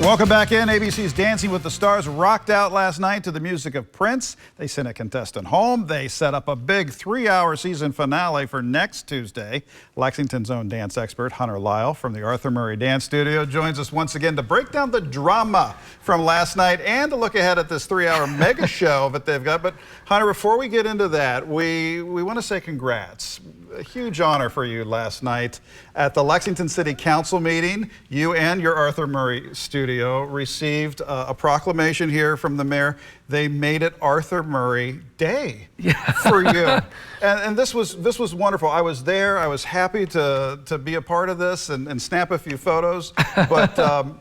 Welcome back in. ABC's Dancing with the Stars rocked out last night to the music of Prince. They sent a contestant home. They set up a big 3-hour season finale for next Tuesday. Lexington's own dance expert, Hunter Lisle from the Arthur Murray Dance Studio, joins us once again to break down the drama from last night and to look ahead at this 3-hour mega show that they've got. But Hunter, before we get into that, we want to say congrats. A huge honor for you last night at the Lexington City Council meeting. You and your Arthur Murray studio received a proclamation here from the mayor. They made it Arthur Murray Day for you. And this was wonderful. I was there. I was happy to be a part of this and snap a few photos. But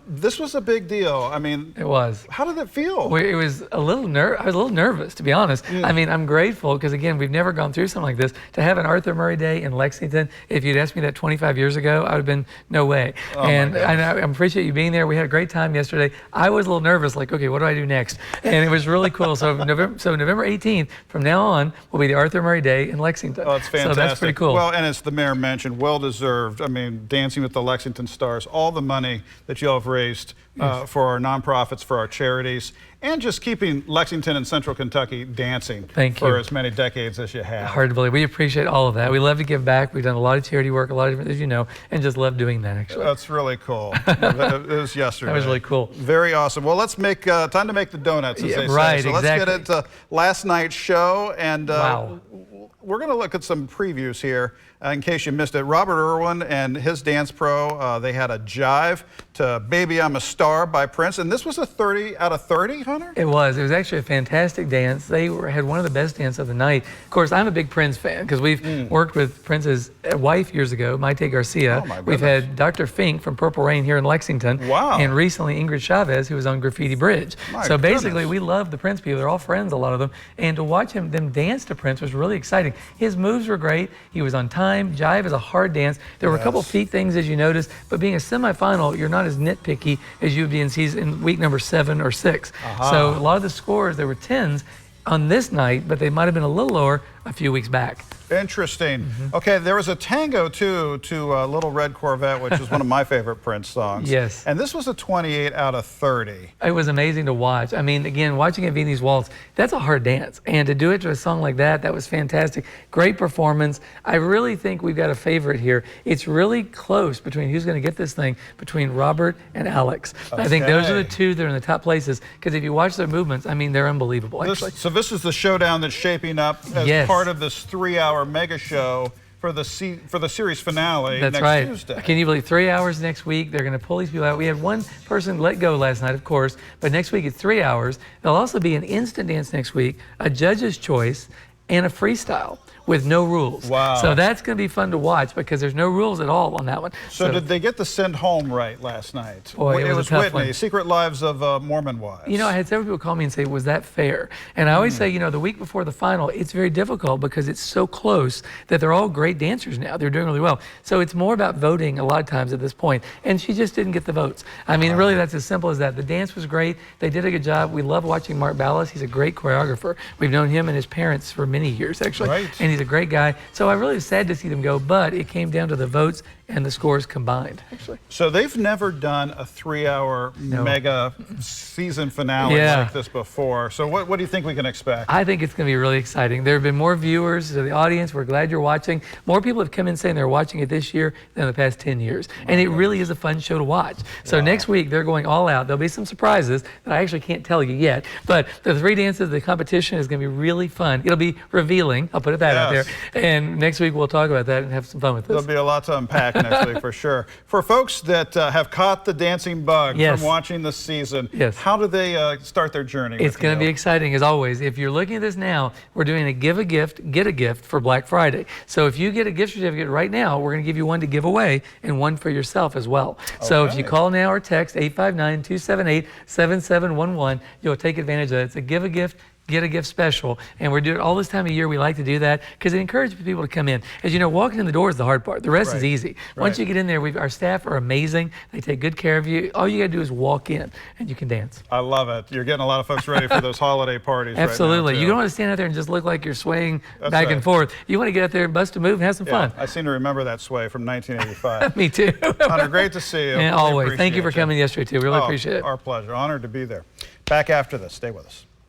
this was a big deal. I mean, it was. How did it feel? It was I was a little nervous, to be honest. I mean, I'm grateful because, again, we've never gone through something like this. To have an Arthur Murray Day in Lexington, if you'd asked me that 25 years ago, I would have been, no way. And I appreciate you being there. We had a great time yesterday. I was a little nervous, like, okay, what do I do next? And it was really cool. So November 18th, from now on, will be the Arthur Murray Day in Lexington. Oh, it's fantastic. So that's pretty cool. Well, and as the mayor mentioned, well-deserved. I mean, Dancing with the Lexington Stars, all the money that you all have raised for our nonprofits, for our charities, and just keeping Lexington and Central Kentucky dancing for as many decades as you have. Hard to believe. We appreciate all of that. We love to give back. We've done a lot of charity work, a lot of different, as you know, and just love doing that, actually. That's really cool. It was yesterday. That was really cool. Very awesome. Well, let's make time to make the donuts, as they say. So exactly. Let's get into last night's show, and we're going to look at some previews here in case you missed it. Robert Irwin and his dance pro, they had a jive to Baby I'm a Star by Prince, and this was a 30 out of 30, Hunter? It was. It was actually a fantastic dance. They had one of the best dances of the night. Of course, I'm a big Prince fan because we've worked with Prince's wife years ago, Maite Garcia. Oh, my goodness. We've had Dr. Fink from Purple Rain here in Lexington. Wow. And recently Ingrid Chavez, who was on Graffiti Bridge. So basically, we love the Prince people. They're all friends, a lot of them. And to watch them dance to Prince was really exciting. His moves were great. He was on time. Jive is a hard dance. There were a couple feet things, as you noticed, but being a semifinal, you're not as nitpicky as you would be in week number 7 or 6. So a lot of the scores, there were 10s on this night, but they might have been a little lower a few weeks back. Interesting. Okay, there was a tango too to Little Red Corvette, which is one of my favorite Prince songs. Yes. And this was a 28 out of 30. It was amazing to watch. I mean, again, watching at Viennese Waltz, that's a hard dance. And to do it to a song like that was fantastic. Great performance. I really think we've got a favorite here. It's really close between who's going to get this thing, between Robert and Alex. I think those are the two that are in the top places, because if you watch their movements, I mean, they're unbelievable, actually. So this is the showdown that's shaping up as part of this 3-hour mega show for the series finale next Tuesday. Can you believe 3 hours next week? They're going to pull these people out. We had one person let go last night, of course, but next week it's 3 hours. There'll also be an instant dance next week, a judge's choice, and a freestyle with no rules. Wow. So that's going to be fun to watch because there's no rules at all on that one. So did they get the send home right last night? Boy, it was a tough Whitney, one. Secret Lives of Mormon Wives. You know, I had several people call me and say, was that fair? And I always say, you know, the week before the final, it's very difficult because it's so close that they're all great dancers now. They're doing really well. So it's more about voting a lot of times at this point. And she just didn't get the votes. I mean, really, that's as simple as that. The dance was great. They did a good job. We love watching Mark Ballas. He's a great choreographer. We've known him and his parents for many years, actually. And he's a great guy. So I really was sad to see them go, but it came down to the votes and the scores combined, actually. So they've never done a 3-hour mega season finale like this before. So what do you think we can expect? I think it's going to be really exciting. There have been more viewers to the audience. We're glad you're watching. More people have come in saying they're watching it this year than the past 10 years. And it really is a fun show to watch. So next week, they're going all out. There'll be some surprises that I actually can't tell you yet. But the 3 dances, the competition is going to be really fun. It'll be revealing. I'll put that out there. And next week, we'll talk about that and have some fun with this. There'll be a lot to unpack next week for sure. For folks that have caught the dancing bug from watching this season, how do they start their journey? It's going to be exciting, as always. If you're looking at this now, we're doing a give a gift, get a gift for Black Friday. So if you get a gift certificate right now, we're going to give you one to give away and one for yourself as well. So if you call now or text 859-278-7711, you'll take advantage of that. It's a give a gift, get a gift special. And we're doing all this time of year. We like to do that because it encourages people to come in. As you know, walking in the door is the hard part. The rest is easy. Once you get in there, our staff are amazing. They take good care of you. All you got to do is walk in and you can dance. I love it. You're getting a lot of folks ready for those holiday parties. Absolutely. Right now, you don't want to stand out there and just look like you're swaying back and forth. You want to get out there and bust a move and have some fun. I seem to remember that sway from 1985. Me too. Hunter, great to see you. Yeah, always. Thank you for coming yesterday too. Really appreciate it. Our pleasure. Honored to be there. Back after this. Stay with us.